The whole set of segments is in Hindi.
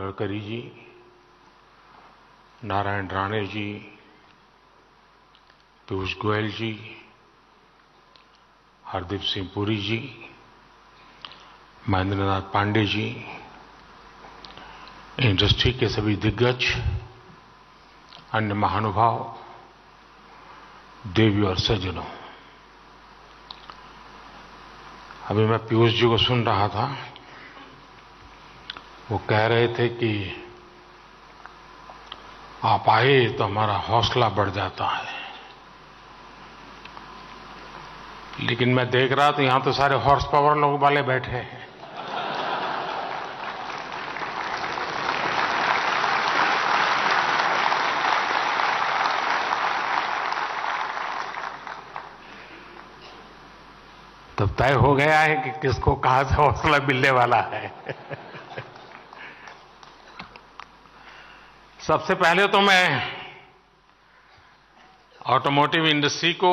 गडकरी जी, नारायण राणे जी, पीयूष गोयल जी, हरदीप सिंह पुरी जी, महेंद्र नाथ पांडे जी, इंडस्ट्री के सभी दिग्गज, अन्य महानुभाव, देवी और सज्जनों, अभी मैं पीयूष जी को सुन रहा था। वो कह रहे थे कि आप आए तो हमारा हौसला बढ़ जाता है, लेकिन मैं देख रहा था यहां तो सारे हॉर्स पावर लोग वाले बैठे हैं। तब तय हो गया है कि किसको कहां से हौसला मिलने वाला है। सबसे पहले तो मैं ऑटोमोटिव इंडस्ट्री को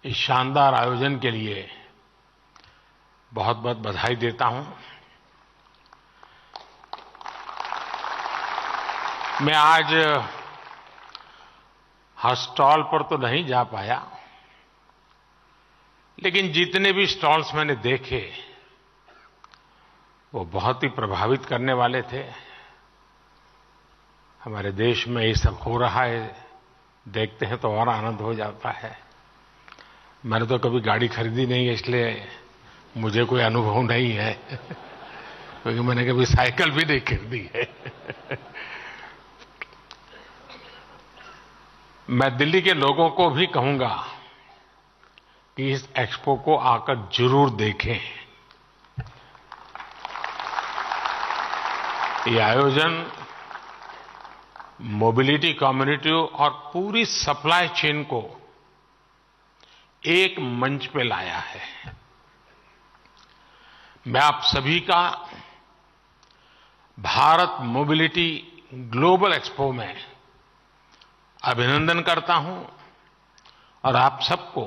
इस शानदार आयोजन के लिए बहुत बहुत बधाई देता हूं। मैं आज हर स्टॉल पर तो नहीं जा पाया, लेकिन जितने भी स्टॉल्स मैंने देखे वो बहुत ही प्रभावित करने वाले थे। हमारे देश में ये सब हो रहा है, देखते हैं तो और आनंद हो जाता है। मैंने तो कभी गाड़ी खरीदी नहीं है, इसलिए मुझे कोई अनुभव नहीं है, क्योंकि मैंने कभी साइकिल भी नहीं खरीदी है। मैं दिल्ली के लोगों को भी कहूंगा कि इस एक्सपो को आकर जरूर देखें। ये आयोजन मोबिलिटी कम्युनिटी और पूरी सप्लाई चेन को एक मंच पे लाया है। मैं आप सभी का भारत मोबिलिटी ग्लोबल एक्सपो में अभिनंदन करता हूं और आप सबको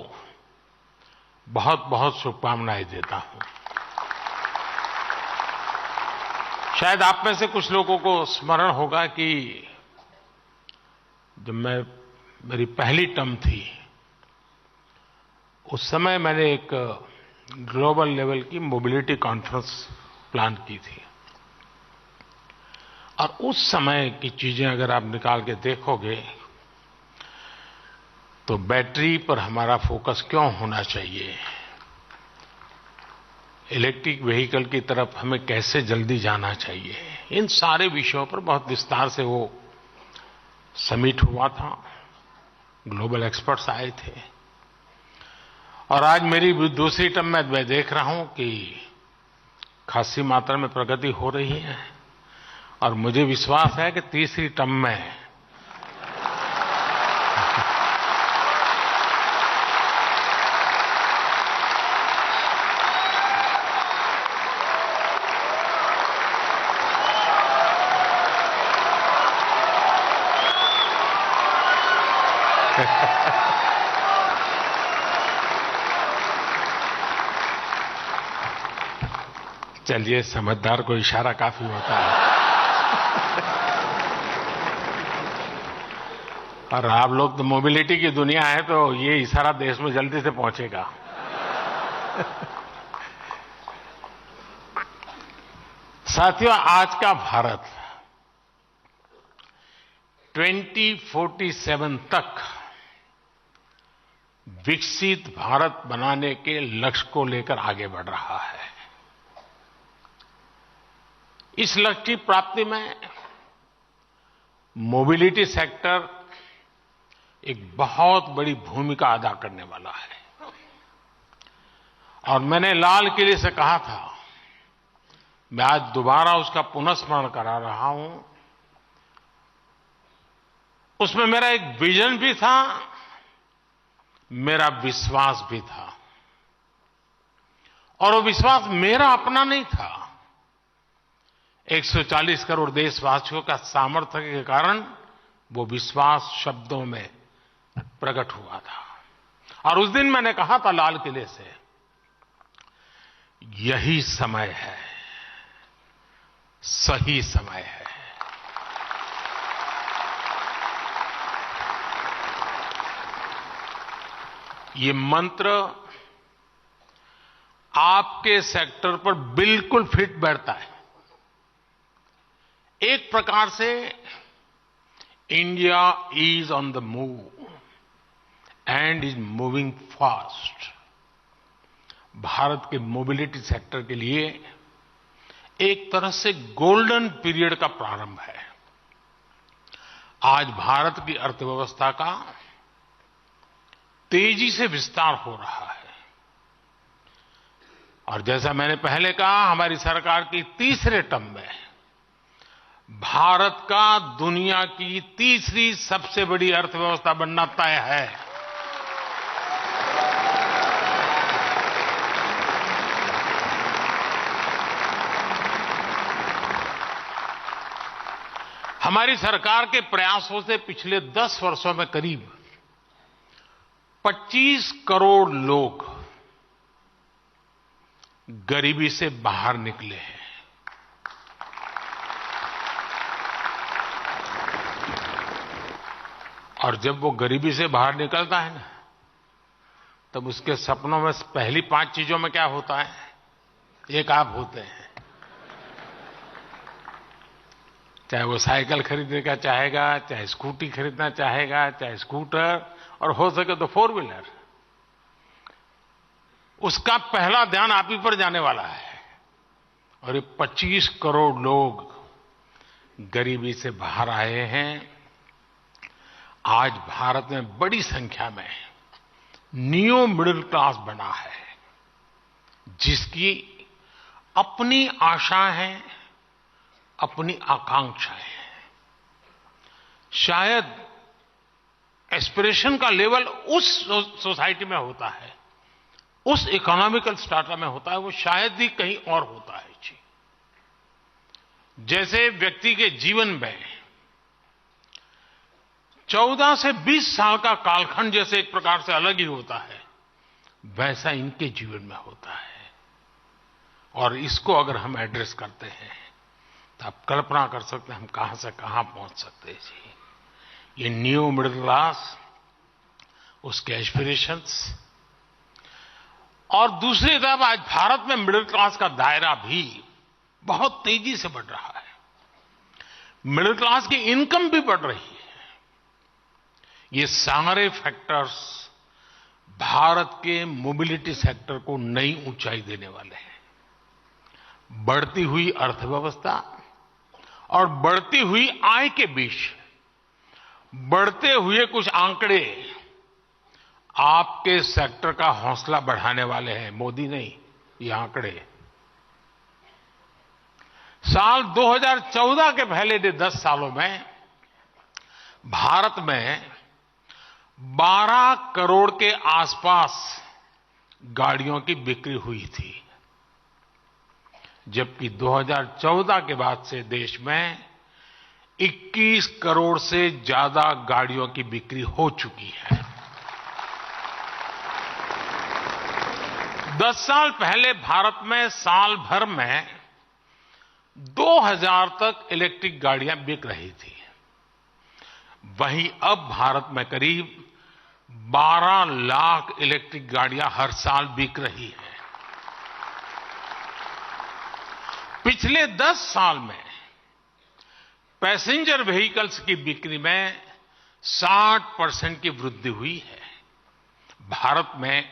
बहुत बहुत शुभकामनाएं देता हूं। शायद आप में से कुछ लोगों को स्मरण होगा कि जब मेरी पहली टर्म थी, उस समय मैंने एक ग्लोबल लेवल की मोबिलिटी कॉन्फ्रेंस प्लान की थी। और उस समय की चीजें अगर आप निकाल के देखोगे तो बैटरी पर हमारा फोकस क्यों होना चाहिए, इलेक्ट्रिक व्हीकल की तरफ हमें कैसे जल्दी जाना चाहिए, इन सारे विषयों पर बहुत विस्तार से वो समिट हुआ था। ग्लोबल एक्सपर्ट्स आए थे। और आज मेरी दूसरी टर्म में मैं देख रहा हूं कि खासी मात्रा में प्रगति हो रही है, और मुझे विश्वास है कि तीसरी टर्म में चलिए, समझदार को इशारा काफी होता है। और आप लोग तो मोबिलिटी की दुनिया है, तो ये इशारा देश में जल्दी से पहुंचेगा। साथियों, आज का भारत 2047 तक विकसित भारत बनाने के लक्ष्य को लेकर आगे बढ़ रहा है। इस लक्ष्य की प्राप्ति में मोबिलिटी सेक्टर एक बहुत बड़ी भूमिका अदा करने वाला है। और मैंने लाल किले से कहा था, मैं आज दोबारा उसका पुनःस्मरण करा रहा हूं। उसमें मेरा एक विजन भी था, मेरा विश्वास भी था। और वो विश्वास मेरा अपना नहीं था, 140 करोड़ देशवासियों का सामर्थ्य के कारण वो विश्वास शब्दों में प्रकट हुआ था। और उस दिन मैंने कहा था लाल किले से, यही समय है सही समय है। ये मंत्र आपके सेक्टर पर बिल्कुल फिट बैठता है। एक प्रकार से India is on the move and is moving fast. Bharat के मोबिलिटी सेक्टर के लिए एक तरह से गोल्डन पीरियड का प्रारंभ है। आज भारत की अर्थव्यवस्था का तेजी से विस्तार हो रहा है और जैसा मैंने पहले कहा, हमारी सरकार की तीसरे टर्म में भारत का दुनिया की तीसरी सबसे बड़ी अर्थव्यवस्था बनना तय है। हमारी सरकार के प्रयासों से पिछले 10 वर्षों में करीब 25 करोड़ लोग गरीबी से बाहर निकले हैं। और जब वो गरीबी से बाहर निकलता है ना, तब उसके सपनों में पहली 5 चीजों में क्या होता है? एक आप होते हैं। चाहे वो साइकिल खरीदने का चाहेगा, चाहे स्कूटी खरीदना चाहेगा, चाहे स्कूटर, और हो सके तो 4 व्हीलर, उसका पहला ध्यान आप ही पर जाने वाला है। और ये 25 करोड़ लोग गरीबी से बाहर आए हैं। आज भारत में बड़ी संख्या में न्यू मिडिल क्लास बना है, जिसकी अपनी आशाएं हैं, अपनी आकांक्षाएं हैं। शायद एस्पिरेशन का लेवल उस सोसाइटी में होता है, उस इकोनॉमिकल स्ट्राटा में होता है, वो शायद ही कहीं और होता है जी। जैसे व्यक्ति के जीवन में 14 से 20 साल का कालखंड जैसे एक प्रकार से अलग ही होता है, वैसा इनके जीवन में होता है। और इसको अगर हम एड्रेस करते हैं तो आप कल्पना कर सकते हैं हम कहां से कहां पहुंच सकते हैं जी। ये न्यू मिडिल क्लास, उसके एस्पिरेशंस, और दूसरी तरफ आज भारत में मिडिल क्लास का दायरा भी बहुत तेजी से बढ़ रहा है। मिडिल क्लास की इनकम भी बढ़ रही है। ये सारे फैक्टर्स भारत के मोबिलिटी सेक्टर को नई ऊंचाई देने वाले हैं। बढ़ती हुई अर्थव्यवस्था और बढ़ती हुई आय के बीच बढ़ते हुए कुछ आंकड़े आपके सेक्टर का हौसला बढ़ाने वाले हैं। मोदी नहीं, ये आंकड़े। साल 2014 के पहले 10 सालों में भारत में 12 करोड़ के आसपास गाड़ियों की बिक्री हुई थी, जबकि 2014 के बाद से देश में 21 करोड़ से ज्यादा गाड़ियों की बिक्री हो चुकी है। 10 साल पहले भारत में साल भर में 2000 तक इलेक्ट्रिक गाड़ियां बिक रही थी। वहीं अब भारत में करीब 12 लाख इलेक्ट्रिक गाड़ियां हर साल बिक रही है। पिछले 10 साल में पैसेंजर व्हीकल्स की बिक्री में 60% की वृद्धि हुई है। भारत में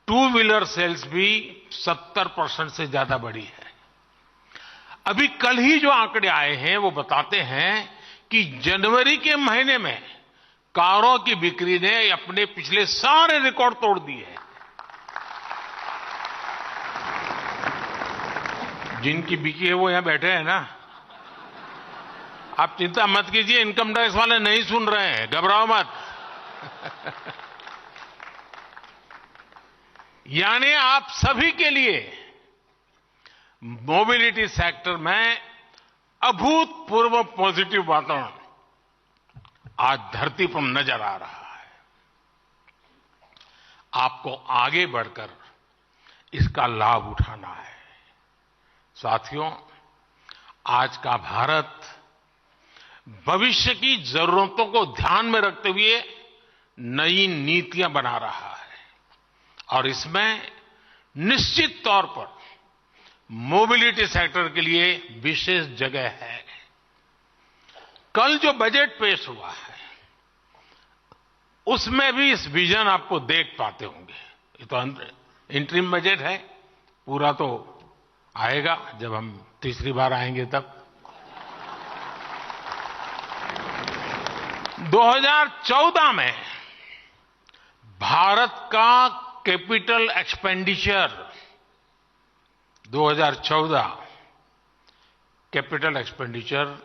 2 व्हीलर सेल्स भी 70% से ज्यादा बढ़ी है। अभी कल ही जो आंकड़े आए हैं वो बताते हैं कि जनवरी के महीने में कारों की बिक्री ने अपने पिछले सारे रिकॉर्ड तोड़ दिए हैं। जिनकी बिकी है वो यहां बैठे हैं ना, आप चिंता मत कीजिए, इनकम टैक्स वाले नहीं सुन रहे हैं, घबराओ मत। यानी आप सभी के लिए मोबिलिटी सेक्टर में अभूतपूर्व पॉजिटिव वातावरण आज धरती पर नजर आ रहा है। आपको आगे बढ़कर इसका लाभ उठाना है। साथियों, आज का भारत भविष्य की जरूरतों को ध्यान में रखते हुए नई नीतियां बना रहा है और इसमें निश्चित तौर पर मोबिलिटी सेक्टर के लिए विशेष जगह है। कल जो बजट पेश हुआ है उसमें भी इस विजन आपको देख पाते होंगे। ये तो इंटरिम बजट है, पूरा तो आएगा जब हम तीसरी बार आएंगे तब। 2014 में भारत का capital expenditure 2014 capital expenditure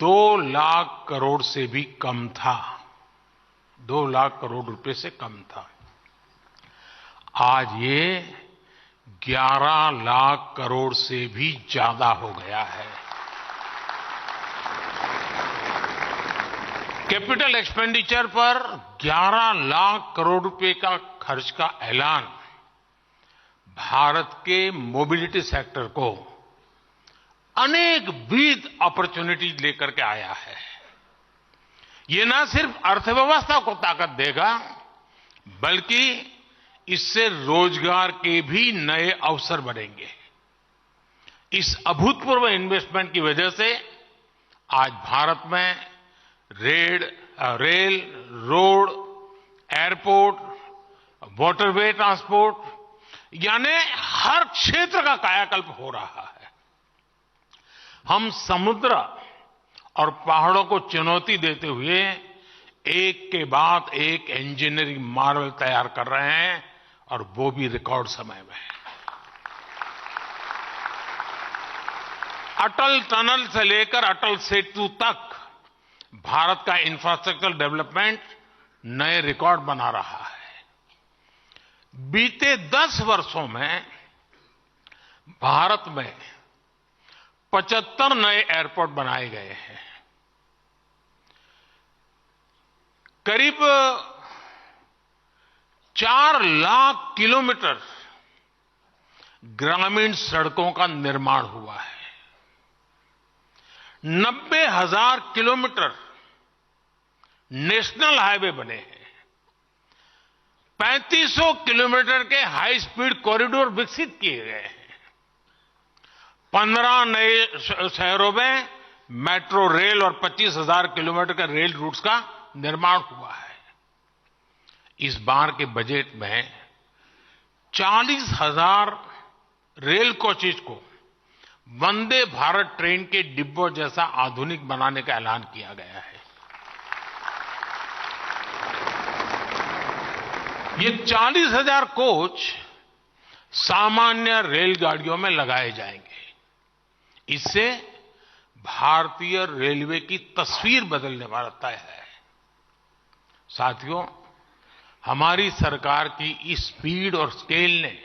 2 lakh crore से भी कम था, 2 लाख करोड़ रुपए से कम था। आज ये 11 लाख करोड़ से भी ज्यादा हो गया है। कैपिटल एक्सपेंडिचर पर 11 लाख करोड़ रुपए का खर्च का ऐलान भारत के मोबिलिटी सेक्टर को अनेक विद अपॉर्चुनिटीज लेकर के आया है। ये न सिर्फ अर्थव्यवस्था को ताकत देगा बल्कि इससे रोजगार के भी नए अवसर बनेंगे। इस अभूतपूर्व इन्वेस्टमेंट की वजह से आज भारत में rail, road, airport, waterway transport यानी हर क्षेत्र का कायाकल्प हो रहा है। हम समुद्र और पहाड़ों को चुनौती देते हुए एक के बाद एक इंजीनियरिंग मार्वल तैयार कर रहे हैं और वो भी रिकॉर्ड समय में। अटल टनल से लेकर अटल सेतु तक भारत का इंफ्रास्ट्रक्चर डेवलपमेंट नए रिकॉर्ड बना रहा है। बीते 10 वर्षों में भारत में 75 नए एयरपोर्ट बनाए गए हैं। करीब 4 लाख किलोमीटर ग्रामीण सड़कों का निर्माण हुआ है। 90,000 किलोमीटर नेशनल हाईवे बने हैं। 3500 किलोमीटर के हाई स्पीड कॉरिडोर विकसित किए गए हैं। 15 नए शहरों में मेट्रो रेल और 25,000 किलोमीटर के रेल रूट्स का निर्माण हुआ है। इस बार के बजट में 40,000 रेल कोचेज को वंदे भारत ट्रेन के डिब्बों जैसा आधुनिक बनाने का ऐलान किया गया है। ये 40,000 कोच सामान्य रेलगाड़ियों में लगाए जाएंगे। इससे भारतीय रेलवे की तस्वीर बदलने वाला तय है। साथियों, हमारी सरकार की इस स्पीड और स्केल ने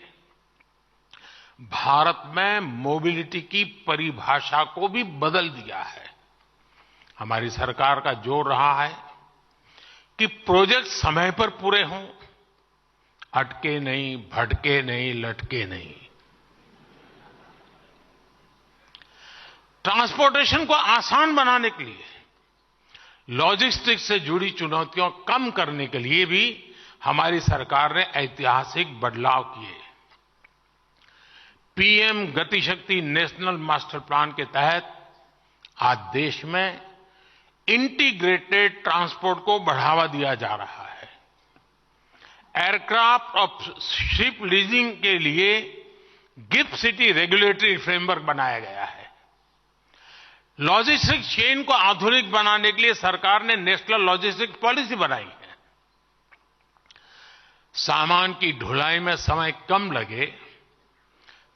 भारत में मोबिलिटी की परिभाषा को भी बदल दिया है। हमारी सरकार का जोर रहा है कि प्रोजेक्ट समय पर पूरे हों, अटके नहीं, भटके नहीं, लटके नहीं। ट्रांसपोर्टेशन को आसान बनाने के लिए, लॉजिस्टिक्स से जुड़ी चुनौतियों कम करने के लिए भी हमारी सरकार ने ऐतिहासिक बदलाव किए। पीएम गति शक्ति नेशनल मास्टर प्लान के तहत आज देश में इंटीग्रेटेड ट्रांसपोर्ट को बढ़ावा दिया जा रहा है। एयरक्राफ्ट और शिप लीजिंग के लिए गिफ्ट सिटी रेगुलेटरी फ्रेमवर्क बनाया गया है। लॉजिस्टिक चेन को आधुनिक बनाने के लिए सरकार ने नेशनल लॉजिस्टिक पॉलिसी बनाई है। सामान की ढुलाई में समय कम लगे,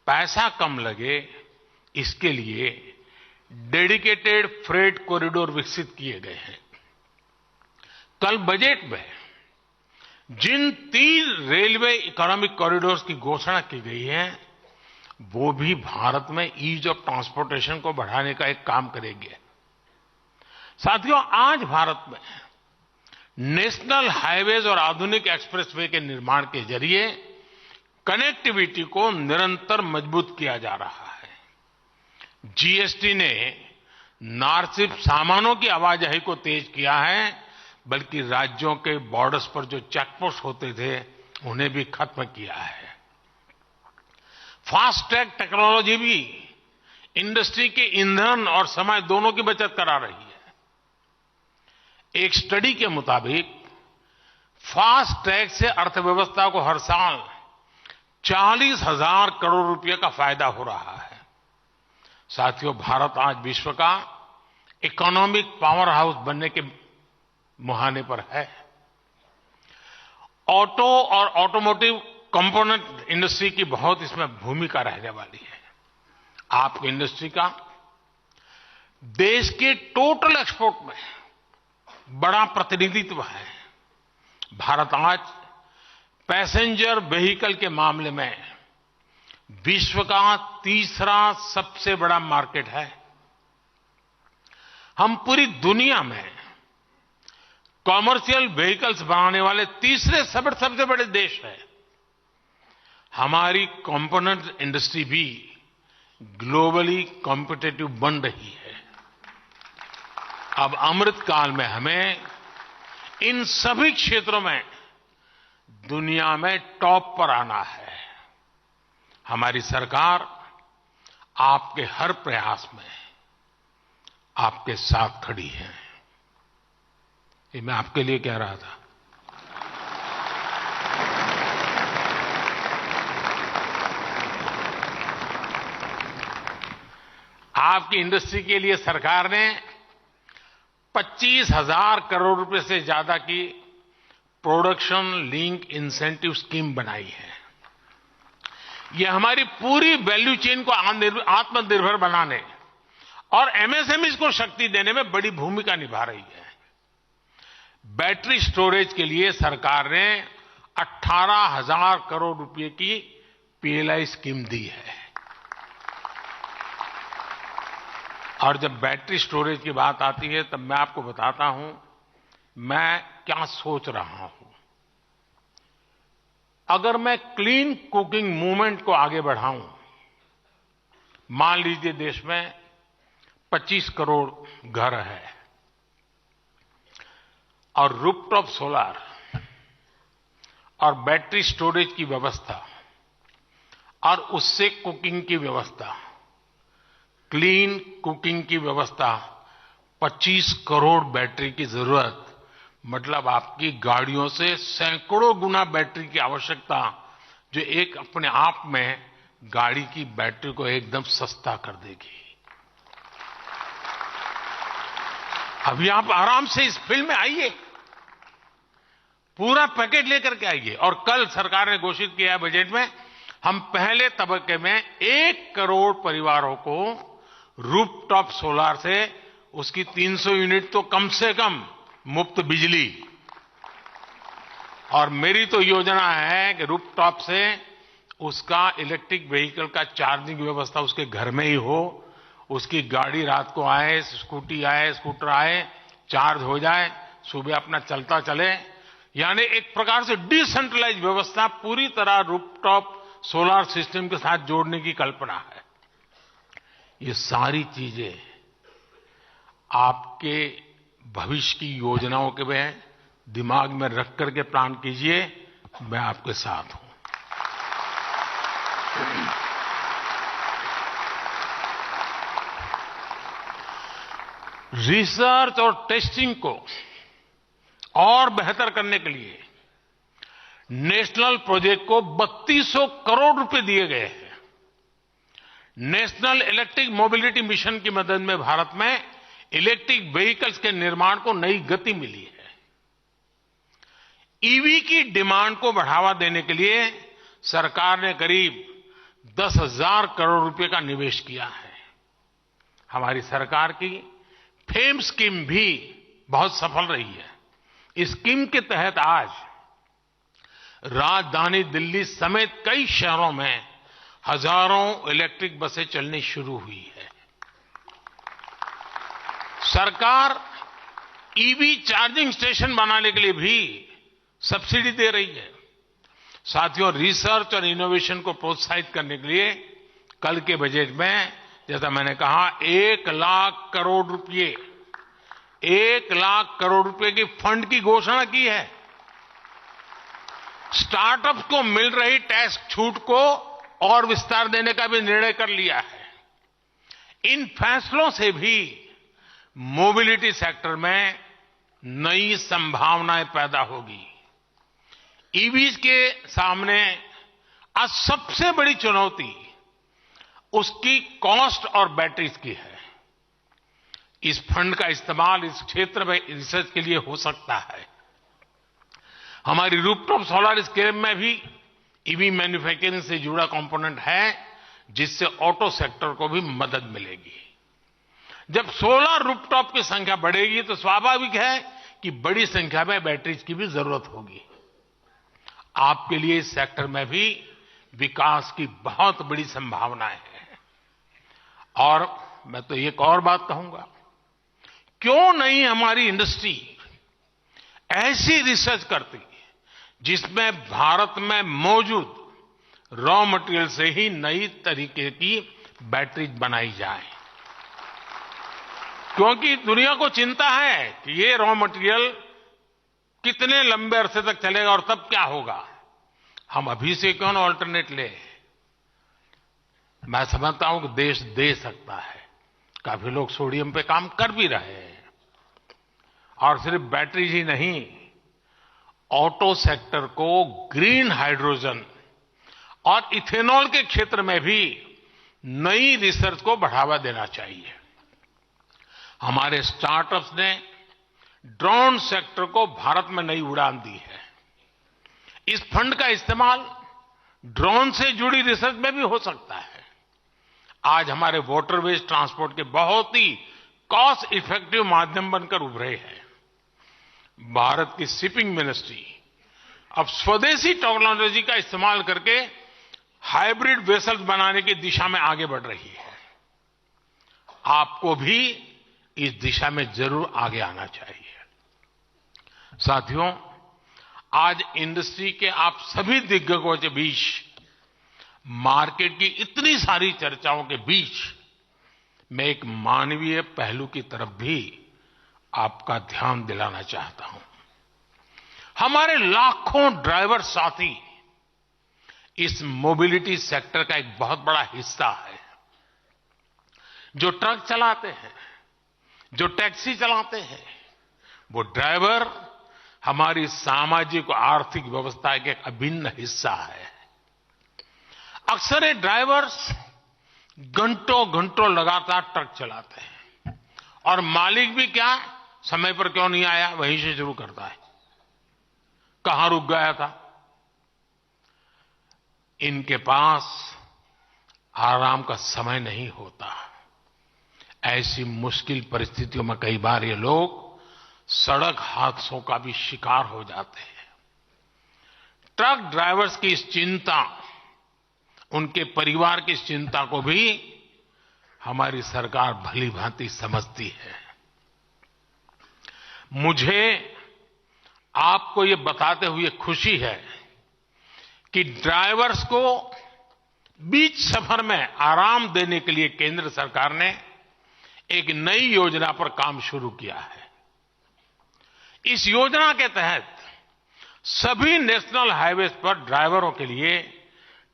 पैसा कम लगे, इसके लिए डेडिकेटेड फ्रेट कॉरिडोर विकसित किए गए हैं। कल बजट में जिन 3 रेलवे इकोनॉमिक कॉरिडोर्स की घोषणा की गई है वो भी भारत में ईज ऑफ ट्रांसपोर्टेशन को बढ़ाने का एक काम करेंगे। साथियों, आज भारत में नेशनल हाईवेज और आधुनिक एक्सप्रेसवे के निर्माण के जरिए कनेक्टिविटी को निरंतर मजबूत किया जा रहा है। जीएसटी ने न सिर्फ सामानों की आवाजाही को तेज किया है, बल्कि राज्यों के बॉर्डर्स पर जो चेकपोस्ट होते थे उन्हें भी खत्म किया है। फास्ट ट्रैक टेक्नोलॉजी भी इंडस्ट्री के ईंधन और समय दोनों की बचत करा रही है। एक स्टडी के मुताबिक फास्ट ट्रैक से अर्थव्यवस्था को हर साल 40,000 करोड़ रुपए का फायदा हो रहा है। साथियों, भारत आज विश्व का इकोनॉमिक पावर हाउस बनने के मुहाने पर है। ऑटो और ऑटोमोटिव कंपोनेंट इंडस्ट्री की बहुत इसमें भूमिका रहने वाली है। आपकी इंडस्ट्री का देश के टोटल एक्सपोर्ट में बड़ा प्रतिनिधित्व है। भारत आज पैसेंजर व्हीकल के मामले में विश्व का तीसरा सबसे बड़ा मार्केट है। हम पूरी दुनिया में कॉमर्शियल व्हीकल्स बनाने वाले तीसरे सबसे बड़े देश हैं। हमारी कंपोनेंट इंडस्ट्री भी ग्लोबली कॉम्पिटिटिव बन रही है। अब अमृत काल में हमें इन सभी क्षेत्रों में दुनिया में टॉप पर आना है। हमारी सरकार आपके हर प्रयास में आपके साथ खड़ी है। ये मैं आपके लिए कह रहा था। आपकी इंडस्ट्री के लिए सरकार ने 25,000 करोड़ रुपए से ज्यादा की प्रोडक्शन लिंक इंसेंटिव स्कीम बनाई है। यह हमारी पूरी वैल्यू चेन को आत्मनिर्भर बनाने और एमएसएमईज को शक्ति देने में बड़ी भूमिका निभा रही है। बैटरी स्टोरेज के लिए सरकार ने 18,000 करोड़ रुपए की पीएलआई स्कीम दी है। और जब बैटरी स्टोरेज की बात आती है तब मैं आपको बताता हूं मैं क्या सोच रहा हूं। अगर मैं क्लीन कुकिंग मूवमेंट को आगे बढ़ाऊं, मान लीजिए देश में 25 करोड़ घर है और रूफटॉप सोलर और बैटरी स्टोरेज की व्यवस्था और उससे कुकिंग की व्यवस्था, क्लीन कुकिंग की व्यवस्था, 25 करोड़ बैटरी की जरूरत, मतलब आपकी गाड़ियों से सैकड़ों गुना बैटरी की आवश्यकता, जो एक अपने आप में गाड़ी की बैटरी को एकदम सस्ता कर देगी। अभी आप आराम से इस फील्ड में आइए, पूरा पैकेज लेकर के आइए। और कल सरकार ने घोषित किया है बजट में, हम पहले तबक्के में 1 करोड़ परिवारों को रूफटॉप सोलर से उसकी 300 यूनिट तो कम से कम मुफ्त बिजली, और मेरी तो योजना है कि रूफटॉप से उसका इलेक्ट्रिक व्हीकल का चार्जिंग व्यवस्था उसके घर में ही हो। उसकी गाड़ी रात को आए, स्कूटी आए, स्कूटर आए, चार्ज हो जाए, सुबह अपना चलता चले। यानी एक प्रकार से डिसेंट्रलाइज व्यवस्था पूरी तरह रूफटॉप सोलर सिस्टम के साथ जोड़ने की कल्पना है। ये सारी चीजें आपके भविष्य की योजनाओं के में दिमाग में रख करके प्लान कीजिए। मैं आपके साथ हूं। रिसर्च और टेस्टिंग को और बेहतर करने के लिए नेशनल प्रोजेक्ट को 3200 करोड़ रुपए दिए गए हैं। नेशनल इलेक्ट्रिक मोबिलिटी मिशन की मदद में भारत में इलेक्ट्रिक व्हीकल्स के निर्माण को नई गति मिली है। ईवी की डिमांड को बढ़ावा देने के लिए सरकार ने करीब 10,000 करोड़ रुपए का निवेश किया है। हमारी सरकार की फेम स्कीम भी बहुत सफल रही है। इस स्कीम के तहत आज राजधानी दिल्ली समेत कई शहरों में हजारों इलेक्ट्रिक बसें चलनी शुरू हुई है। सरकार ईवी चार्जिंग स्टेशन बनाने के लिए भी सब्सिडी दे रही है। साथियों, रिसर्च और इनोवेशन को प्रोत्साहित करने के लिए कल के बजट में जैसा मैंने कहा 1 लाख करोड़ रुपए की फंड की घोषणा की है। स्टार्टअप्स को मिल रही टैक्स छूट को और विस्तार देने का भी निर्णय कर लिया है। इन फैसलों से भी मोबिलिटी सेक्टर में नई संभावनाएं पैदा होगी। ईवीज के सामने आज सबसे बड़ी चुनौती उसकी कॉस्ट और बैटरीज की है। इस फंड का इस्तेमाल इस क्षेत्र में रिसर्च के लिए हो सकता है। हमारी रूफटॉप सोलर स्कीम में भी ईवी मैन्युफैक्चरिंग से जुड़ा कंपोनेंट है, जिससे ऑटो सेक्टर को भी मदद मिलेगी। जब सोलर रूफटॉप की संख्या बढ़ेगी तो स्वाभाविक है कि बड़ी संख्या में बैटरीज की भी जरूरत होगी। आपके लिए इस सेक्टर में भी विकास की बहुत बड़ी संभावनाएं हैं। और मैं तो एक और बात कहूंगा, क्यों नहीं हमारी इंडस्ट्री ऐसी रिसर्च करती जिसमें भारत में मौजूद रॉ मटेरियल से ही नई तरीके की बैटरी बनाई जाए। क्योंकि दुनिया को चिंता है कि ये रॉ मटेरियल कितने लंबे अरसे तक चलेगा और तब क्या होगा। हम अभी से क्यों ना ऑल्टरनेट ले। मैं समझता हूं कि देश दे सकता है। काफी लोग सोडियम पे काम कर भी रहे हैं। और सिर्फ बैटरी ही नहीं, ऑटो सेक्टर को ग्रीन हाइड्रोजन और इथेनॉल के क्षेत्र में भी नई रिसर्च को बढ़ावा देना चाहिए। हमारे स्टार्टअप्स ने ड्रोन सेक्टर को भारत में नई उड़ान दी है। इस फंड का इस्तेमाल ड्रोन से जुड़ी रिसर्च में भी हो सकता है। आज हमारे वाटरवेज ट्रांसपोर्ट के बहुत ही कॉस्ट इफेक्टिव माध्यम बनकर उभरे हैं। भारत की शिपिंग मिनिस्ट्री अब स्वदेशी टेक्नोलॉजी का इस्तेमाल करके हाइब्रिड वेसल्स बनाने की दिशा में आगे बढ़ रही है। आपको भी इस दिशा में जरूर आगे आना चाहिए। साथियों, आज इंडस्ट्री के आप सभी दिग्गजों के बीच, मार्केट की इतनी सारी चर्चाओं के बीच, मैं एक मानवीय पहलू की तरफ भी आपका ध्यान दिलाना चाहता हूं। हमारे लाखों ड्राइवर साथी इस मोबिलिटी सेक्टर का एक बहुत बड़ा हिस्सा है। जो ट्रक चलाते हैं, जो टैक्सी चलाते हैं, वो ड्राइवर हमारी सामाजिक और आर्थिक व्यवस्था का एक अभिन्न हिस्सा है। अक्सर ये ड्राइवर्स घंटों घंटों लगातार ट्रक चलाते हैं और मालिक भी क्या समय पर क्यों नहीं आया वहीं से शुरू करता है, कहां रुक गया था। इनके पास आराम का समय नहीं होता। ऐसी मुश्किल परिस्थितियों में कई बार ये लोग सड़क हादसों का भी शिकार हो जाते हैं। ट्रक ड्राइवर्स की इस चिंता, उनके परिवार की इस चिंता को भी हमारी सरकार भली भांति समझती है। मुझे आपको ये बताते हुए खुशी है कि ड्राइवर्स को बीच सफर में आराम देने के लिए केंद्र सरकार ने एक नई योजना पर काम शुरू किया है। इस योजना के तहत सभी नेशनल हाईवेज पर ड्राइवरों के लिए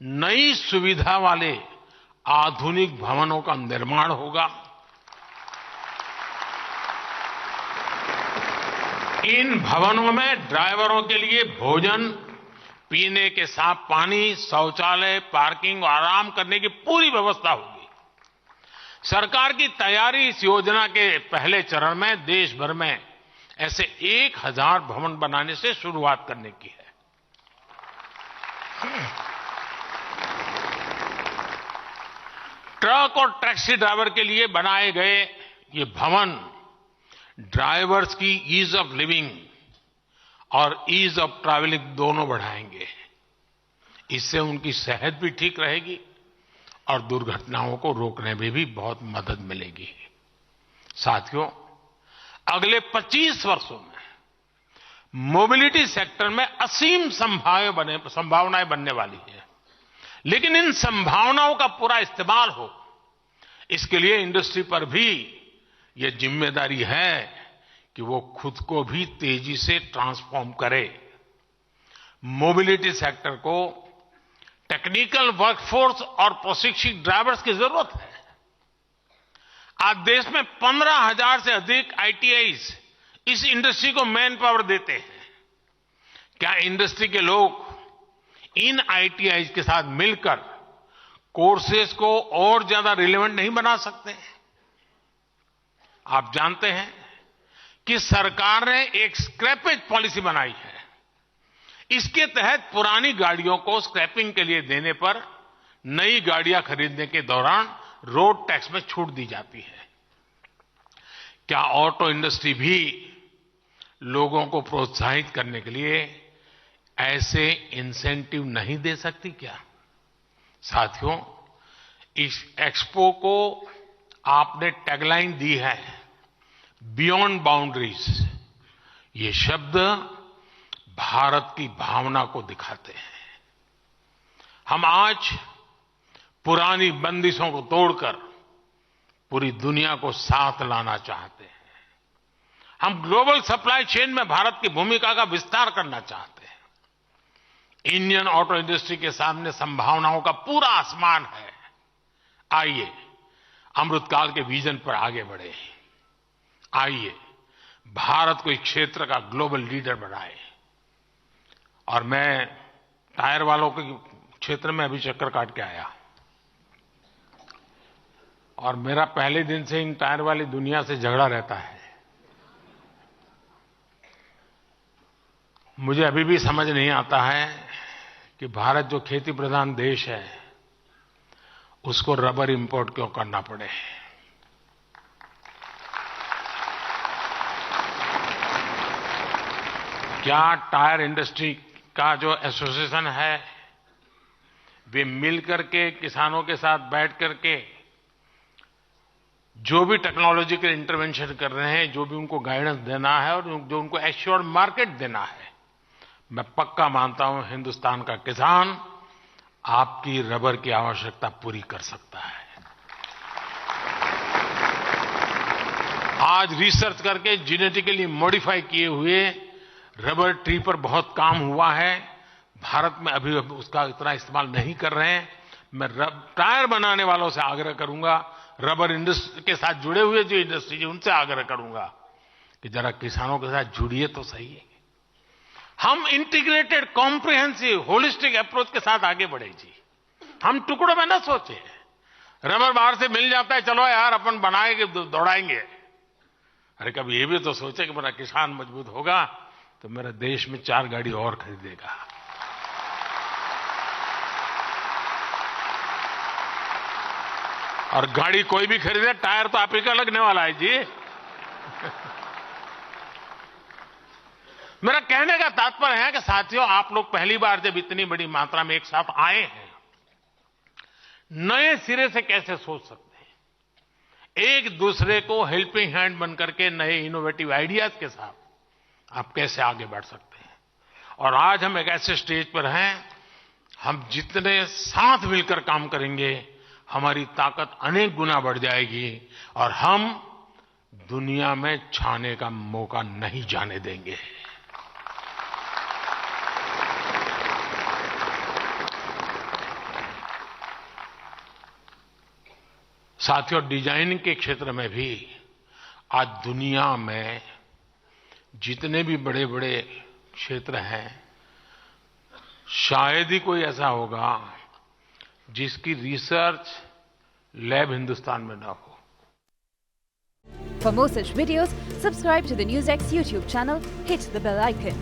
नई सुविधा वाले आधुनिक भवनों का निर्माण होगा। इन भवनों में ड्राइवरों के लिए भोजन, पीने के साफ पानी, शौचालय, पार्किंग और आराम करने की पूरी व्यवस्था होगी। सरकार की तैयारी इस योजना के पहले चरण में देश भर में ऐसे 1000 भवन बनाने से शुरुआत करने की है। ट्रक और टैक्सी ड्राइवर के लिए बनाए गए ये भवन ड्राइवर्स की ईज ऑफ लिविंग और ईज ऑफ ट्रैवलिंग दोनों बढ़ाएंगे। इससे उनकी सेहत भी ठीक रहेगी और दुर्घटनाओं को रोकने में भी बहुत मदद मिलेगी। साथियों, अगले 25 वर्षों में मोबिलिटी सेक्टर में असीम संभावनाएं बनने वाली है। लेकिन इन संभावनाओं का पूरा इस्तेमाल हो, इसके लिए इंडस्ट्री पर भी ये जिम्मेदारी है कि वो खुद को भी तेजी से ट्रांसफॉर्म करे। मोबिलिटी सेक्टर को टेक्निकल वर्कफोर्स और प्रशिक्षित ड्राइवर्स की जरूरत है। आज देश में 15,000 से अधिक आईटीआईज इस इंडस्ट्री को मैन पावर देते हैं। क्या इंडस्ट्री के लोग इन आईटीआईज के साथ मिलकर कोर्सेज को और ज्यादा रिलेवेंट नहीं बना सकते? आप जानते हैं कि सरकार ने एक स्क्रैपेज पॉलिसी बनाई है। इसके तहत पुरानी गाड़ियों को स्क्रैपिंग के लिए देने पर नई गाड़ियां खरीदने के दौरान रोड टैक्स में छूट दी जाती है। क्या ऑटो इंडस्ट्री भी लोगों को प्रोत्साहित करने के लिए ऐसे इंसेंटिव नहीं दे सकती क्या? साथियों, इस एक्सपो को आपने टैगलाइन दी है, बियॉन्ड बाउंड्रीज। ये शब्द भारत की भावना को दिखाते हैं। हम आज पुरानी बंदिशों को तोड़कर पूरी दुनिया को साथ लाना चाहते हैं। हम ग्लोबल सप्लाई चेन में भारत की भूमिका का विस्तार करना चाहते हैं। इंडियन ऑटो इंडस्ट्री के सामने संभावनाओं का पूरा आसमान है। आइए अमृतकाल के विजन पर आगे बढ़े। आइए भारत को इस क्षेत्र का ग्लोबल लीडर बनाए। और मैं टायर वालों के क्षेत्र में अभी चक्कर काट के आया और मेरा पहले दिन से इन टायर वाली दुनिया से झगड़ा रहता है। मुझे अभी भी समझ नहीं आता है कि भारत जो खेती प्रधान देश है उसको रबर इंपोर्ट क्यों करना पड़े। क्या टायर इंडस्ट्री का जो एसोसिएशन है वे मिलकर के किसानों के साथ बैठ करके जो भी टेक्नोलॉजिकल इंटरवेंशन कर रहे हैं, जो भी उनको गाइडेंस देना है और जो उनको एश्योर्ड मार्केट देना है, मैं पक्का मानता हूं हिंदुस्तान का किसान आपकी रबर की आवश्यकता पूरी कर सकता है। आज रिसर्च करके जेनेटिकली मॉडिफाई किए हुए रबर ट्री पर बहुत काम हुआ है। भारत में अभी उसका इतना इस्तेमाल नहीं कर रहे हैं। मैं टायर बनाने वालों से आग्रह करूंगा, रबर इंडस्ट्री के साथ जुड़े हुए जो इंडस्ट्री है उनसे आग्रह करूंगा कि जरा किसानों के साथ जुड़िए तो सही। हम इंटीग्रेटेड, कॉम्प्रिहेंसिव, होलिस्टिक अप्रोच के साथ आगे बढ़े जी। हम टुकड़ों में ना सोचे। रबर बाहर से मिल जाता है, चलो यार अपन बनाएंगे, दौड़ाएंगे। अरे कभी ये भी तो सोचे कि मेरा किसान मजबूत होगा तो मेरा देश में 4 गाड़ी और खरीदेगा। और गाड़ी कोई भी खरीदे, टायर तो आप ही का लगने वाला है जी। मेरा कहने का तात्पर्य है कि साथियों, आप लोग पहली बार जब इतनी बड़ी मात्रा में एक साथ आए हैं, नए सिरे से कैसे सोच सकते हैं? एक दूसरे को हेल्पिंग हैंड बन करके नए इनोवेटिव आइडियाज के साथ आप कैसे आगे बढ़ सकते हैं? और आज हम एक ऐसे स्टेज पर हैं, हम जितने साथ मिलकर काम करेंगे हमारी ताकत अनेक गुना बढ़ जाएगी और हम दुनिया में छाने का मौका नहीं जाने देंगे। साथियों, डिजाइनिंग के क्षेत्र में भी आज दुनिया में जितने भी बड़े बड़े क्षेत्र हैं, शायद ही कोई ऐसा होगा जिसकी रिसर्च लैब हिंदुस्तान में ना हो। For more such videos, subscribe to the NewsX YouTube channel, hit the bell icon.